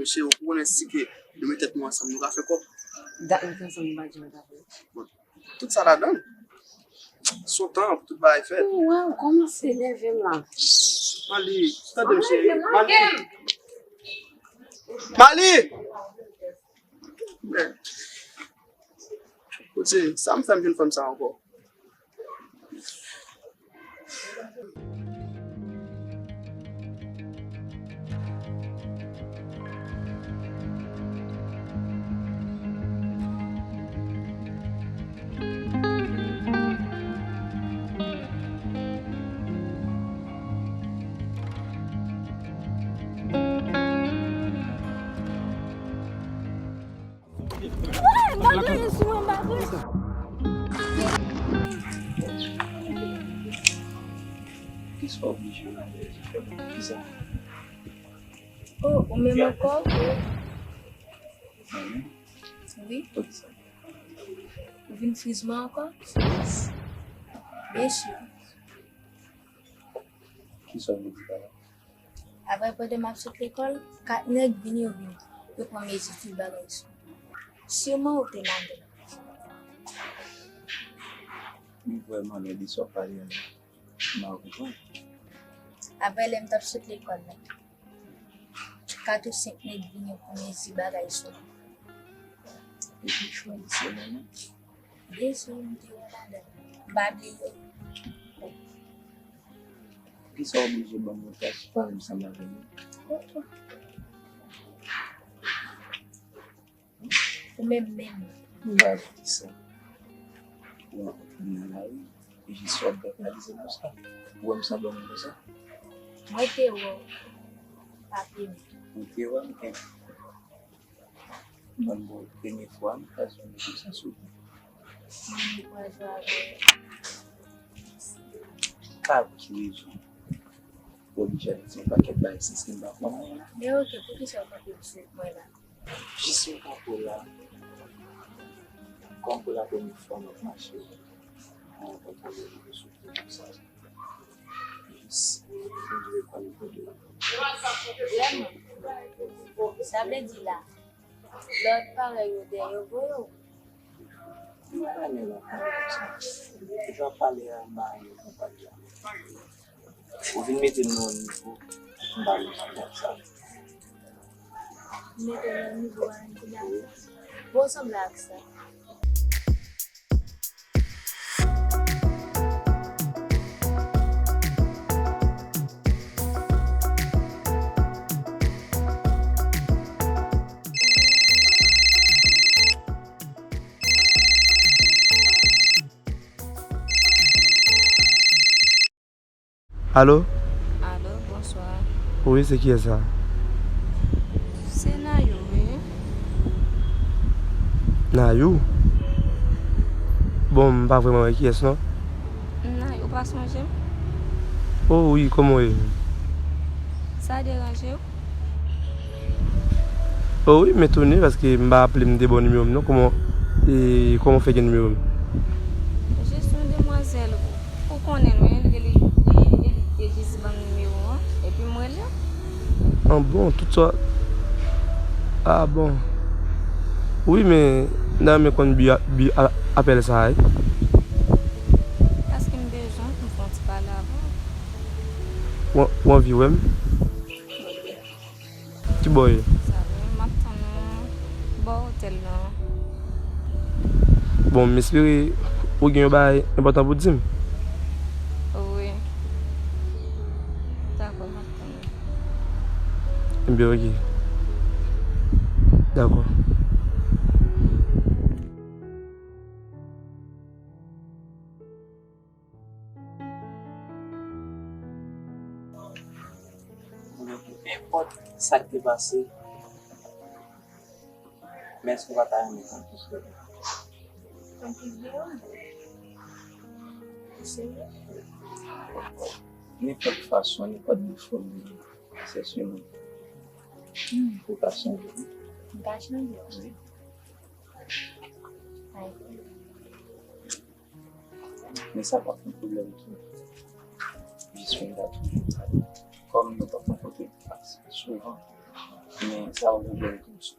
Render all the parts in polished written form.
monsieur, vous connaissez que nous mettons ensemble, nous avons fait quoi? Tout ça là-dedans. Son temps pour tout va faire. Ouais, comment c'est levé là? Mali, attendez, chérie. Mali! Écoutez, ça me fait une comme ça encore. Qui soit obligé de faire bizarre. Oh, on met encore? Oui. Vous venez frisement encore? Bien sûr. Qui soit obligé. Après, pendant ma petite l'école, 4 nègres viennent au vin. Je prends mes études bagages. Sûrement, au ténèbre. Vraiment, les gens sont pas là. Après, je me suis l'école. 4 ou 5 nègres viennent pour mes études bagages. Et puis, je choisis maintenant. Bien sûr, je me dis, Babli. Qui sont obligés de monter pas ensemble avec nous. Ou même. On va dire ça. On va continuer là, et j'y suis réalisé pour ça. Ou me semble comme ça. Moi, je suis papier. Ok, ouais. Bon, première fois, je suis venu tout ça sur pas qui raison. Obligé de faire un paquet de bails, c'est ce qui m'a fait. Mais ok, pour qui ça va faire moi là? Je suis pas pour là. Comme pour la première fois, notre marché, on va trouver des choses comme ça. Juste, je ne vais pas le faire. Ça veut dire là, l'autre pareil au derrière vous. Je vais parler à ma compagnie. Vous venez mettre nous au niveau. On va le faire ça. Mettez le niveau à un niveau. Bon, ça me l'a ça. Allô? Allô, bonsoir. Oui, c'est qui est ça? C'est Nayo, oui. Nayou? Bon, pas vraiment qui est-ce, non? Nayo, passe manger. Oh oui, comment est? Ça dérange vous? Oh oui, m'étonné parce que m'a appelé me des bons numéros, non? Comment fait le numéro? Je suis une demoiselle. Pour connaître, il dit bon numéro. Et puis moi là. Ah bon, tout ça. Ah bon. Oui, mais non, mais quand appelle ça, hein? Parce qu'il me besoin, je ne compte pas là-bas. Ou envie, ouais. Petit boy. Ça va, maintenant, bon hôtel là. Bon, m'espère ou gagne bail important pour dire. Oui. D'accord, maintenant. Bien, ok. D'accord. N'importe ça qui est passé, mais est-ce qu'on va t'amener comme tout ça? N'importe façon, n'importe forme, c'est sûr. Faut pas changer. Pas changer. Mais ça pas un problème tout. Je suis là toujours. Comme nous avons côté souvent. Mais ça, on veut tout.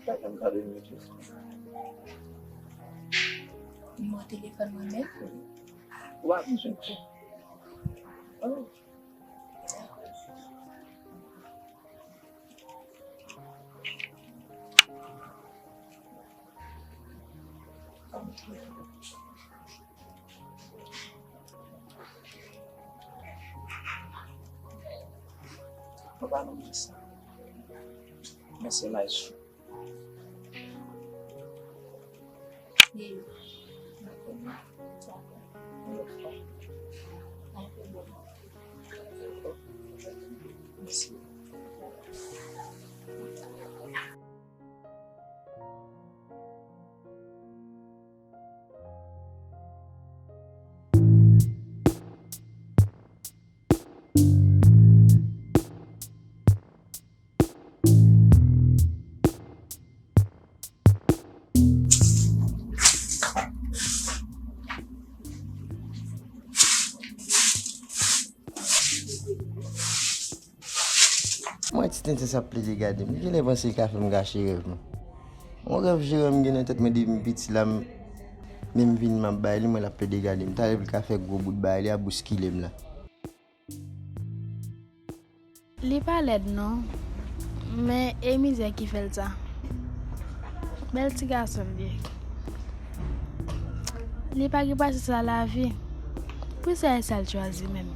Ça, on va le mettre. Mon téléphone moi-même. Ouais, monsieur. Oh. Papa não disse. Mas c'est mais. Et Merci. Moi, tu t'es ça plaît de garder. Je n'ai pas pensé qu'à faire me gâcher rêve. Mon rêve, je me dis tête me dit petit là même vinn m'a bailler moi la plaît de garder. Tu as le café gros bout de bailler à bousculer là. Li pas l'aide non. Mais Amy c'est qui fait ça. Bel petit garçon bien. Li pas qui passe ça la vie. Pour ça le choisi même.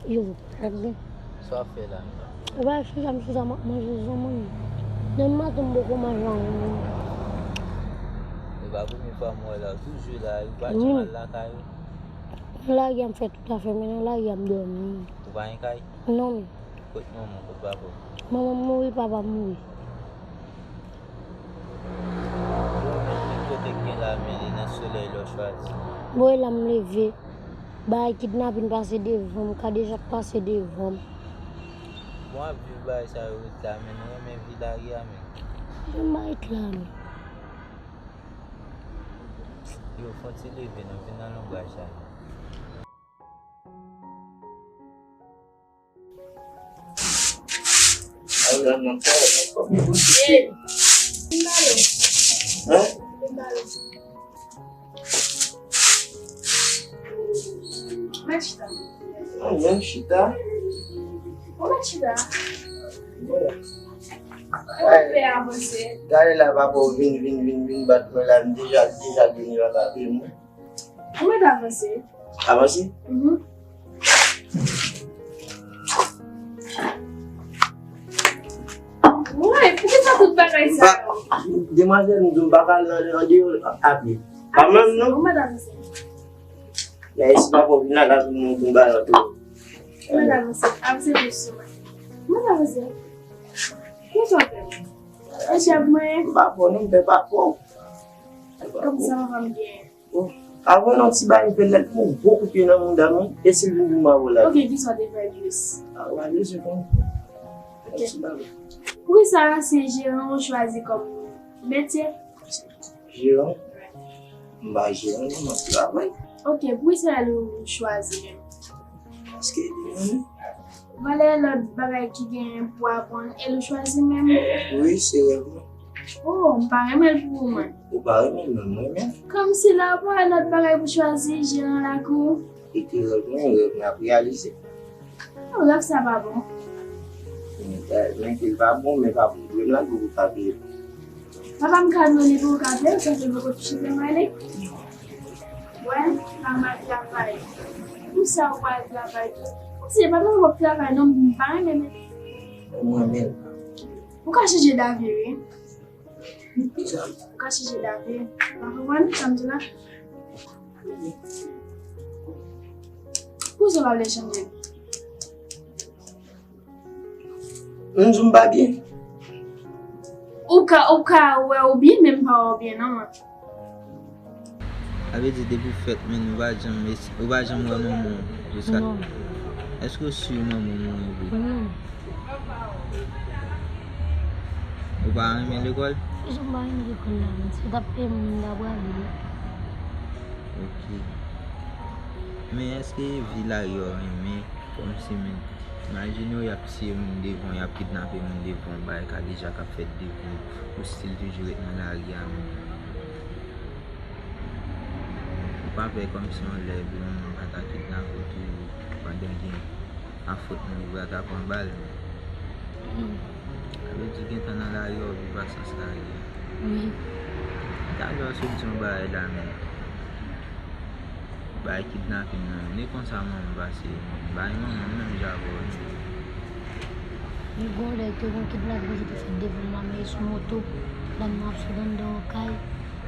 Yo, très bien. ça fait là. Ouais, je suis manger ça. Demain, tu me manger. Il va venir faire moi là, toujours là, il va Oui. te là caillou. Là, il me fait tout à fait, mais là, il me dormir. Tu vas en caillou? Non, Côté maman, côté papa. maman mourit, papa mourit. Côté qui là, mais il est soleil le choisi. Bon, il a me levé. Bah, kidnapping passé devant, qu'a déjà passé devant. Moi, je vais ça route là, mais nous même vie là, mais Je vais être là. yo faut-il lever dans le langage ça. Ahora no puedo, no puedo. como é que está? Não, Chita. Como é que está? Bora. Eu vou pegar você. Gare lá, papo, vim, bateu lá, já vim lá, tá vendo? Como é que tá você? Ah, você? Uhum. Ué, por que tá tudo bagaçado? Demasiado, não bakal na dia abrir. Paman, não? Como é que tá você? Ya, esse papo, vim lá, não vai tudo. Como é que tá você? Ah, você viu isso? Como é que tá você? Como é que tá? Esse é a mãe. Papo, não tem papo. Como ça va bien? Avant, on s'y bat, il fait beaucoup de monde d'amis, et c'est le moment là. Ok, dis soit des values. Ah, ouais, je comprends. Pour ça, c'est gérant choisi comme métier. Gérant? Bah, gérant, je travaille. Ok, pour ça, le choisi même. Parce que, Voilà le bagage qui vient pour apprendre et le choisi même. oui, c'est vrai. Oh, mpa remel pou mwen. Ou pa remen mwen. Kom si la pa lot bagay pou chwazi jiran la kou. E te remen ap realize. Ou rap sa pa bon. Men ke pa bon, men pa bon. Mwen la kou pa biye. Papa mkad mwen pou kafe, sa se voko chile mwen le. Wè, mama travay. Ou sa wè travay. Ou se pa mwen wap travay non mpa remel. Mwen men. Ou ka cheje davye, Ou ka cheje davye. Bakwan, samdi la. Pou se wap le chanje? Mzoum ba bien. Ou ka wè ou bien, men pa ou bien nan. Ave di depi fèt men ou ba jam wè maman jiska. Eske ou su maman moun? Ou ba reme l'ekol? Je ne vais pas l'école là, c'est d'après mon d'abord. Ok. Mais est-ce que villa yo reme comme si men? Imagine ou y a psi moun devon, y a kidnappé moun devon, ba y ka deja ka fèt devon, ou stil toujou et nan la ria men. Ou pa fè comme si on lè blon, moun kata kidnappé tou, pandem gen, a fote moun ou ata kon bal. Ave di gen tan nan la ria ou viva sans la ria. Oui. Tan lò solusyon ba y la men. Ba y kidnappé nan, ne kon sa moun basi, ba y moun mèm javon. Les gars, là, qui ont kidnappé, ils ont fait devant mais sur moto, dans le marché, dans le caille.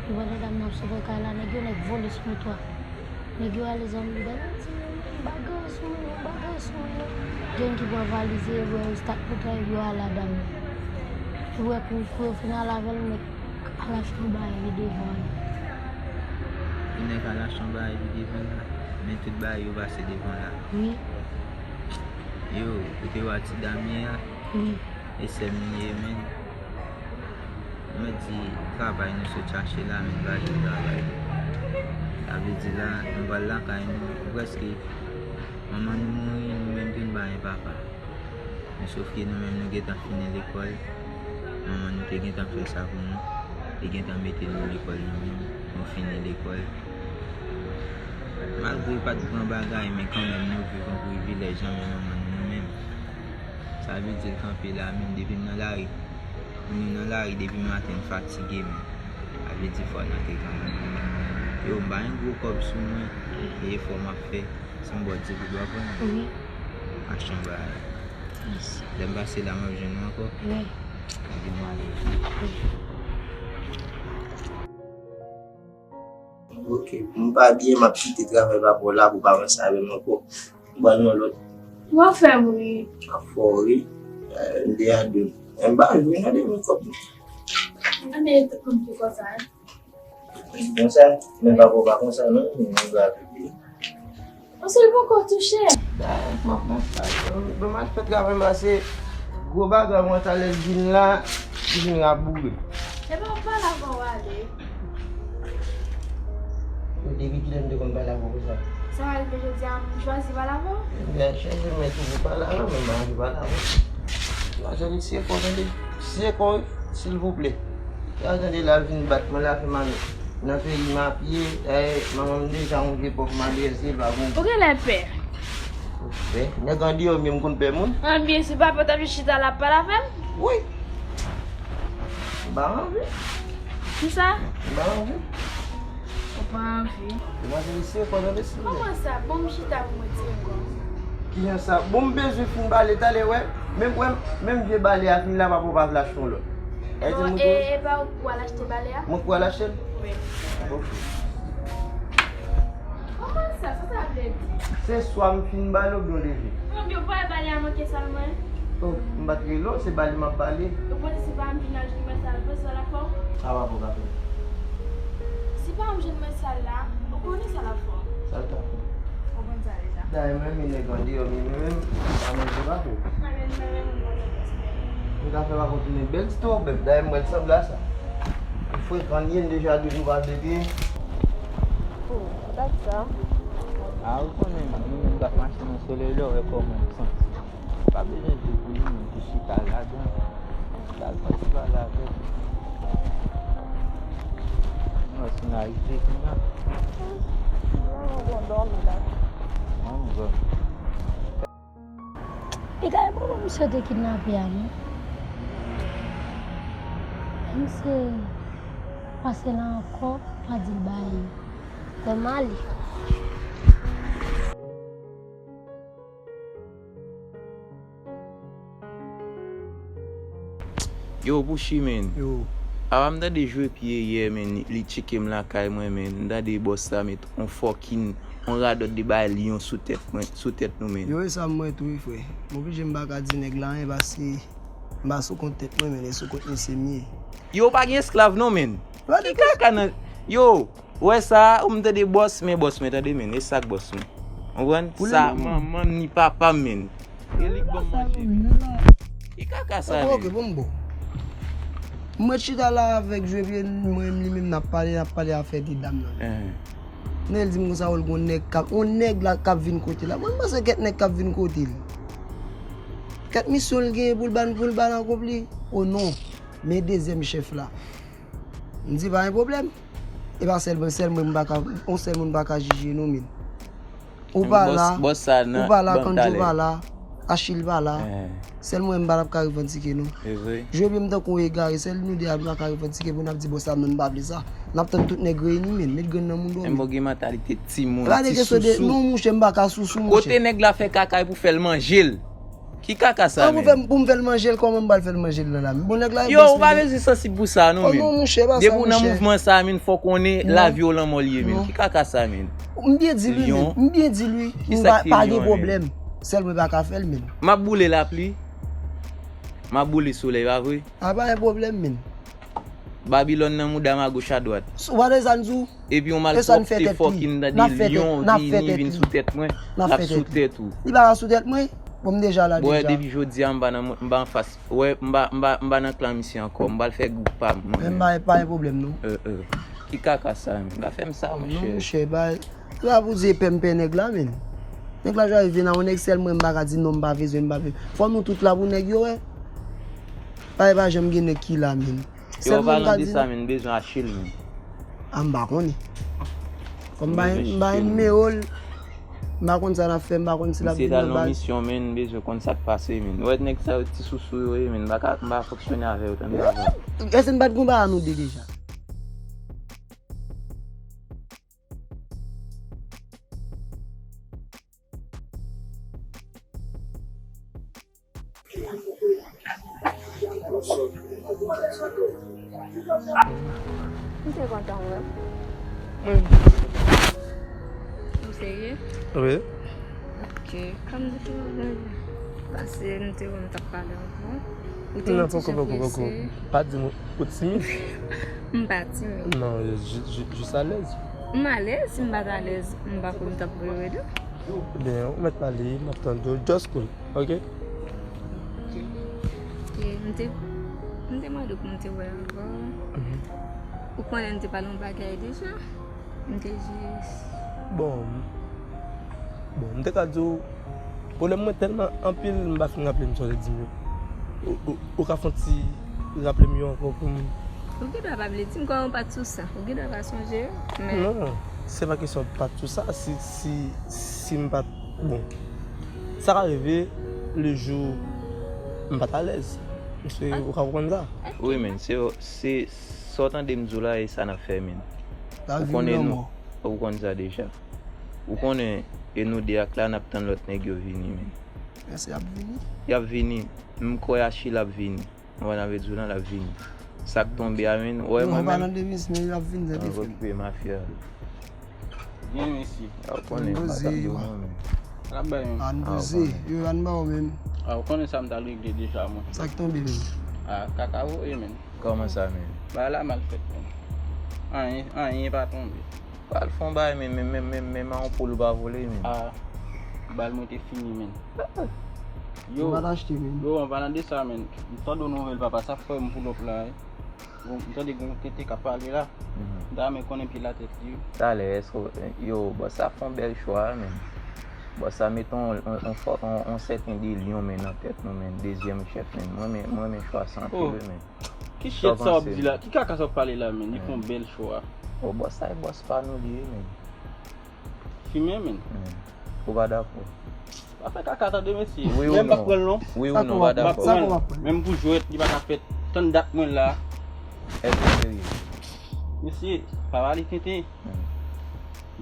Ils vont dans le marché, dans le caille, là, les gars, ils volent sur moto. Les gars, les hommes, ils disent, bagasse, il y a qui vont valiser, ils vont start moto, ils vont à la dame. Ils vont courir, au final, avec le mec, à la chambre, ils vont devant. Il n'est qu'à la chambre, il est devant là. Mais tout bas, il va se devant là. Oui, Yo, tu vois, tu damien là. oui. Et c'est mieux, men. On me dit, travail, nous se chercher là, mais va je travail. Ça veut dire là, on va là quand nous, presque, maman nous mourir, nous-mêmes, nous ne papa. Mais sauf que nous-mêmes, nous avons fini l'école. Maman nous avons fait ça pour nous. Et nous avons mis l'école nous-mêmes. Nous fini l'école. Malgré pas de grand bagage, mais quand même, nous vivons pour vivre les gens, mais maman nous-mêmes. Ça veut dire camper là, même depuis dans la rue. Nous dans la rue depuis matin fatigué, mais ça veut dire qu'il faut nous camper. Yo, je un gros corps sur moi, et il faut m'affaire. Si je veux dire que je dois prendre. Oui. À la chambre. Je vais passer là, je vais encore. Oui. Ok, mwen pa biye ma piti travay pa pou la pou pa mwen sabe mwen ko. Mwen nou lot. Ou fè mwen? A fori, nde a dou. Mba jwen nan de mwen kop. Ane te kompi kwa sa? Kon sa, men pa pou pa kon sa non, mwen gwa pipi. Ou se l pou kon touche? Mwen fè travay mwen se, gwo baga mwen tale jin la, jin la boube. E pa pa la kon wale? Devi ki dem de kon bala pou sa. Sa wale pe jodi an chwazi wala pou? Bien, chèche mwen tou bala la, men manji bala pou. Atende, si kon, s'il vous plaît. Atende la vin bat, mwen la fè mami. Nan fè yi ma piye, maman mwen de jan ouve pou mwen de ba bon. Ou gen lè pe? Ne gandi yo mwen kon pe moun? An biye se pa pota pi chita la pa la fèm? Oui. Ba anvi? Ki sa? Ba anvi? Ou pa anvi? Mwen se lise kon an desi. Koman sa? Bon mi chita pou mwen ti kon? Ki yon sa? Bon bezwe fin bale tale wè. Mèm vie bale a fin la pa pou pa flash ton lò. Bon, e pa ou pou alache te bale a? Mwen pou alache? Oui. Ok. Koman sa? Sa ta ple di? Se swa m fin bale ou byon levi. Mwen biyo pa e bale a manke salman? M batri lò, se bale m ap bale. Ou pwede se pa m binaj ki mwen sal pou sa la fò? Awa pou kape. Si pa m jen mwen sal la, ou koni sa la fò? Sal kape. Ou kon sa le sa? Da mwen mi ne gandi yo mi mwen amen se kape. Amen mwen Mwen kape va kontine bel sto beb. Da mwen sab la sa. Fwe kan yen deja de nou bade de. Oh, dak sa? A ou konen, mwen gat machin an sole lò rekomon san. Pa bejen de pou li mwen ki chita la dan. Dal pa si va la dan. Mwen si nan rive kon la. Mwen dormi la. Mwen bon. E ka yon mwen se te kidnape ya nou? Mwen se pase la anko, pa di bayi. Te mali. Yo, Bushi men. Yo. Awa mda de jwe piye ye men, li chike m la kay mwen men, mda de bosta met, on fokin, on radot de bay liyon sou tèt nou men. Yo e sa mwen tou yi fwe. Mwen pi jen baka di neg lan e basi mba sou kont tèt mwen men, e sou kont nse miye. Yo pa gen esklav nou men. Ki kaka nan... Yo, wè sa, ou mda de boss men tade men, e sak boss men. Ouwen? Sa, mam ni papa men. E lik bon manje men. Ki kaka sa men. Ok, bon bo. Mwen chita la avek jwe vye mwen li men nap pale a fe di dam nan. Nel di mwen sa wol kon neg la kap vin kote la. Mwen basa ket neg kap vin kote li. Ket misyon gen pou ban akompli. Oh non, men dezem chef la. Ndi pa yon problem. E ba sel mwen baka jije nou min. Ou ba la kanjou ba la. Achille ba la, sel mwen mbarap ka revantike nou. Jwe bi mta kon e gare, sel nou de abla ka revantike pou nap di bosa mnen bable sa. Nap tan tout negre ni men, met gen nan moun do. Mbo gen mentalite ti moun, ti sousou. Nou mouche mbaka sousou mouche. Kote neg la fe kakay pou fel manjel. Ki kaka sa men? Pou m fel manjel, koman mbal fel manjel la men. Yo, ou ba vezi sensib pou sa nou men. Nou mouche, ba sa mouche. Debou nan mouvment sa men, fok konen la violan molye men. Ki kaka sa men? Mbyen di lui, mba pa de problem. Sel mwen baka fel men. Ma boule la pli. Ma boule soleil va vwe. A ba yon problem men. Babylon nan mou dama gauche à droite. Wade zanzou? Et puis on mal porté fokin da di lion ni vin sou tête mwen. La sou tête ou. Li ba sou tête mwen? Bon deja la deja. Ouais, depuis jodi mba en face. Ouais, mba nan clan mission encore. Mba le faire groupe pa. Mba pas un problème non. Ki kaka sa men. Ga fem sa mon cher. Non cher ba. Tu vas vous dire pempe nèg la men. Nèg la jwa vin nan on excel mwen mba ka di non mba vezwe mba vezwe. Fò nou tout la pou nèg yo ouais. Pas j'aime gen nèg ki la men. Yo valan di sa men bezon Achille men. Mba koni. Comme mba en meol. Mba kon sa na fe, mba kon si la c'est dans la mission men bezon kon sa passe men. Ouais nèg sa ti sousou yo men mba fonctionner avec autant de. Est-ce que mba kon ba nou déjà? Mwen te kontan wè? Oui. Mwen seye? Oui. Ok, kam di tou mwen pase mwen te kon tap pale anpon. Non, pourquoi? Pas de mots. Timide? Mwen pa timide. Non, juste à l'aise. Mwen à l'aise, mwen pas à l'aise, mwen pa kon tap brewe do. Bien, on met pas les, m'attendre, just cool, ok? Ok, mwen te mwen do mwen te wè ankon. Ou konen te palon bagay deja? Mwen te jis... Bon, mwen te ka djou, problème mwen tellement ampil mba fin rappele mson de 10 minutes. Ou ka fonti rappele mieux encore pour moi. Ou ki dwa pa ble di mkwa mwen pa tout ça? Ou ki dwa pa sonje? Non, c'est pas question de pas tout ça. Si mba... Bon, ça va arriver le jour mba à l'aise. Monsieur, ou ka comprendre ça? Oui men, c'est sortant de mzoula et ça n'a fait men. Ou konnen nou? Ou konnen ça déjà. Ou konnen et nous de ak la nap tan lot nèg yo vini men. Est-ce y'a vini? Y'a vini. Mko Achille ap vini. On va avec Zoula la vini. Sak tombe a men. Ouais moi même. On va de vis mais y'a vini de On va ma fière. Viens ici. On connaît pas. Andouze, yo an ba ou men. Ah, on connaît ça m'ta réglé déjà moi. Sak tombe men. Ah, cacao et men. Comment ça men? Bah là mal fait. Rien pas tombé. Pas le fond ba mais on pour le ba voler men. Ah. Bal moi t'es fini men. Yo, on va l'acheter men. Yo, on va demander ça men. Toi de nouvelle papa ça fait pour l'autre là. Bon, toi de gon tété ka parler là. Da mais connaît puis la tête yo. Ça laisse yo, bah ça font bel choix men. Bah ça mettons on certain des lions men en tête nous men deuxième chef men. Moi mais choix sans plus men. Qui chef ça dit là? Qui ka ça parler là men? Ils font bel choix. O boss sa e boss pa nou liye men. Fumer men. Ou ba d'akor? Pa fè kaka ta de mesi. Oui ou Même pas non? prendre non. Oui ou non, ba d'akor? Ça qu'on va prendre. Même pour jouer, il va faire tant date moi là. Est-ce sérieux? Monsieur, pas va aller tenter.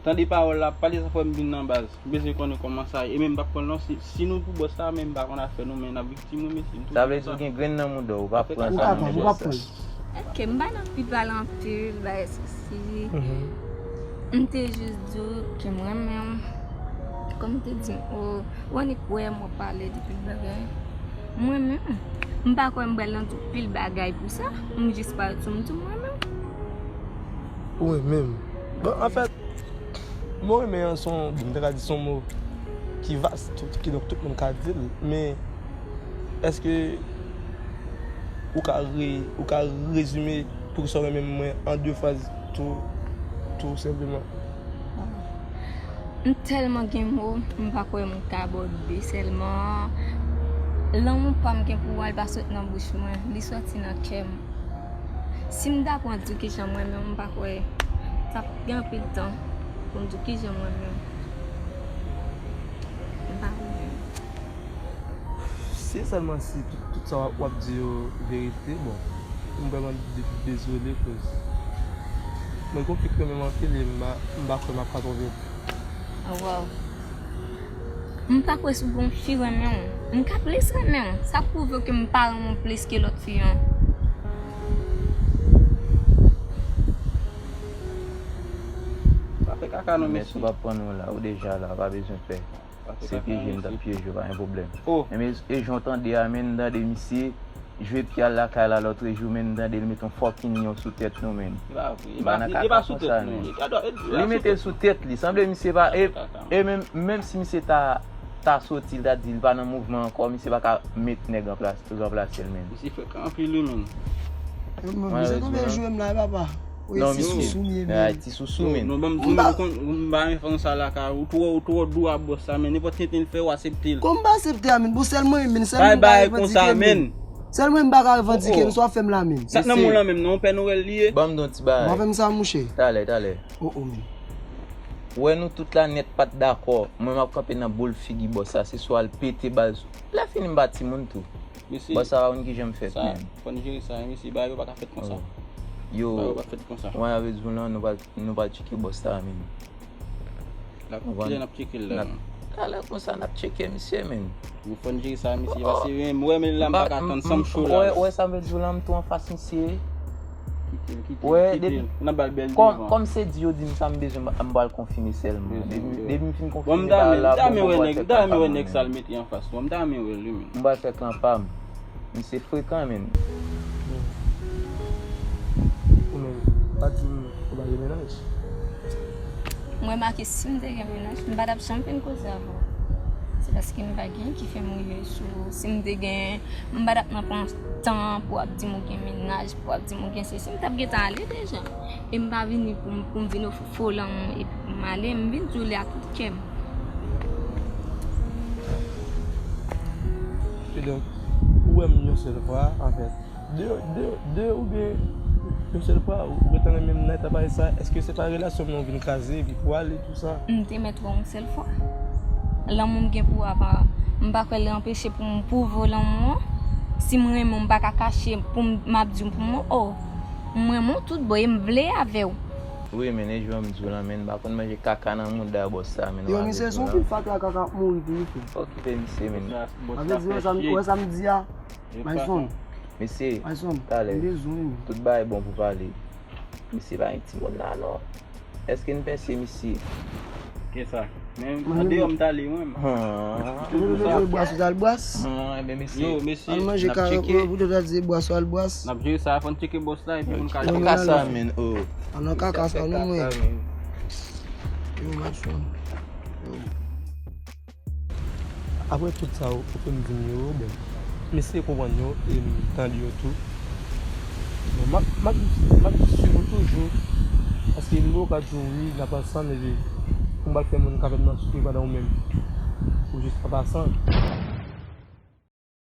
Tant des paroles là, parler ça faut me dans base. Besoin qu'on commence ça et même pas prendre non si nous pour boss ça même pas on a fait nous mais na victime monsieur. Ça veut dire qu'il y a grain dans mon dos, ou va prendre Ou ça. pas prendre, ou pas prendre. Ok, mba nan pi balan pil, ba si. Mte juste do ki mwen men, kom te di, wani kwe mwen pale di pil bagay. Mwen men, mba kwe mbalan tout pil bagay pou sa, mwen jist pale tout mwen men. Oui, même. Bon, en fait, moi, mais son mot qui vaste, qui donc tout le monde a dit, mais est-ce que ou ka résumer pour ça même en 2 phrases tout simplement? Tellement gen mot, mba kwe mwen ka aborde seulement. Lan mwen pa mwen gen pou wal ba sot nan bouche mwen, li soti nan kem. Si mda pou an education mwen men, mba kwe tap gen pil tan pou education mwen men. Mba kwe. C'est seulement si tout ça va dire vérité, bon, je suis vraiment désolé parce que je comprends que même en fait, je ne vais pas trouver. Ah wow. Mpa kwe sou bon fi remen. Mka plis remen. Sa prouve ke mpa remen plis ke lot fi yon. Ça fait caca non Mais monsieur. si va prendre là, ou déjà là, pas besoin de faire. C'est piégé, dans piégé, pas un problème. Oh. Mais j'entends des amènes dans des messieurs, je vais pier la caille là l'autre jour, même dans des mettre un fucking nion sous tête nous même. Il va sous tête. Il mettait sous tête, il semble monsieur pas et même si monsieur ta sorti, il a dit il va dans mouvement encore, monsieur pas mettre nèg en place, tout en place elle-même. Il fait quand puis lui même. Moi, c'est combien de joueurs là, papa? Oui, Non, c'est sous monsieur. mais. Ti sous men. Non, mba faire ça là car ou trop dou à boss ça mais n'importe qui il fait ou accepter. Comment accepter amen? Bon seulement men, Bye bye comme ça men. Seulement m'ba revendiquer, soit femme là men. Ça nan moun là même non Père Noël lié. Bam don ti ba. Moi femme ça moucher. T'allez. Oh men. Ouais nous toute la net pas d'accord. Moi m'a camper dans boule figi boss ça, c'est soit le péter base. La fin m'bati moun tout. Monsieur. Boss ça on qui j'aime faire. Ça, faut gérer ça, monsieur ba yo pas faire comme ça. Yo, Pas faire comme ça. moi avec vous là nous pas checker boss ça men. La il n'a checker là. Là comme ça n'a checker monsieur men. Vous faut gérer ça monsieur parce que moi mais là pas attendre some show là. Ouais ça veut dire là tout en face monsieur. Ouais, comme c'est dit, ça me besoin de confirmer seulement. Depuis que je confirme là, je vais ça le mettre en face. Je vais faire campagne. Mais c'est fréquent même. Pas du ménage. Mwen marke si mte gen menaj, mba dap champion koze avon. C'est parce que mba gen ki fe mouye sou. Si mte gen, mba dap nan pon tan pou ap di mou gen menaj, pou ap di mou gen se. Si mte ap gen tan ale deja. E mba vini pou mvini ou folan e pou male, mbini tou le akit kem. Et donc, où est-ce que seul fois en fait? Deux ou bien une seule fois, ou étant même net à ça, est-ce que c'est pas relation qu'on vient caser, puis pour aller, tout ça? Mte mettre une seule fois. Là, mon gen pour avoir, mba kwa l'empêcher pour voler moi. Si moi même mba ka cacher pour m'abdi pour moi, oh, moi mon tout boy m'vle avec ou. Oui, mais les gens me disent là, mais par contre, j'ai caca dans mon d'abord ça, mais Yo, monsieur, son fil fat la caca mourir pour OK, monsieur, mais avec ça me dit ah, my son. monsieur, My son. allez. Désolé. Tout bas est bon pour parler. Monsieur va un petit bon là, non? Est-ce qu'il pense monsieur? Qu'est-ce ça? Même en dehors m'tali moi. Le bois sur le bois. Mais monsieur, On mange carré vous devez dire bois sur le bois. N'a pas ça faut checker boss là et puis on on casse ça men oh. On a caca ça non moi. Après tout ça, on peut me dire, bon, mais c'est qu'on voit nous et dans le tout. Je suis toujours, parce que nous, quand oui, la personne, on va faire mon café dans le même, ou juste pas passant.